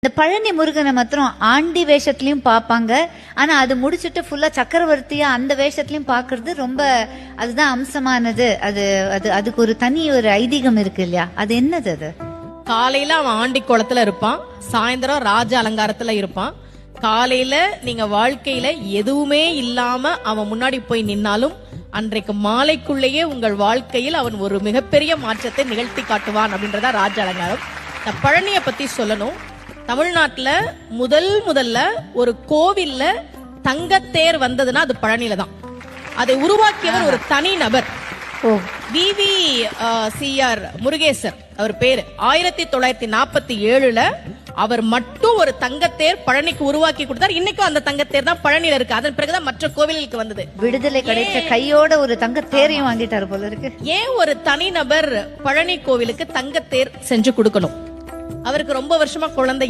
இந்த பழனி முருகனை மாத்திரம் ஆண்டி வேஷத்துலயும் பாப்பாங்க. ஆனா அது முடிச்சுட்டு ஃபுல்லா சக்கரவர்த்தியா அந்த வேஷத்துலயும் பாக்குறது ரொம்ப அதுதான் அம்சமானது. அது அது அதுக்கு ஒரு தனி ஒரு ஐதீகம் இருக்கு இல்லையா? அது என்னது? அது காலையில அவன் ஆண்டி குளத்துல இருப்பான், சாயந்தரம் ராஜ அலங்காரத்துல இருப்பான். காலையில நீங்க வாழ்க்கையில எதுவுமே இல்லாம அவன் முன்னாடி போய் நின்னாலும் அன்றைக்கு மாலைக்குள்ளேயே உங்கள் வாழ்க்கையில் அவன் ஒரு மிகப்பெரிய மாற்றத்தை நிகழ்த்தி காட்டுவான் அப்படின்றதா ராஜ அலங்காரம். இந்த பழனிய பத்தி சொல்லணும். தமிழ்நாட்டுல முதல்ல ஒரு கோவில்ல தங்கத்தேர் வந்ததுன்னா அது பழனியில தான். அதை உருவாக்கியவர் ஒரு தனி நபர். விவிசிஆர் முருகேசர் அவர் பேரு. 1947 அவர் மட்டும் ஒரு தங்கத்தேர் பழனிக்கு உருவாக்கி கொடுத்தார். இன்னைக்கும் அந்த தங்கத்தேர் தான் பழனியில இருக்கு. அதன் பிறகுதான் மற்ற கோவிலுக்கு வந்தது. விடுதலை கிடைச்ச கையோட ஒரு தங்கத்தேரையும் வாங்கிட்டாரு போல இருக்கு. ஏன் ஒரு தனிநபர் பழனி கோவிலுக்கு தங்கத்தேர் செஞ்சு கொடுக்கணும்? அவருக்கு ரொம்ப வருஷமா குழந்தை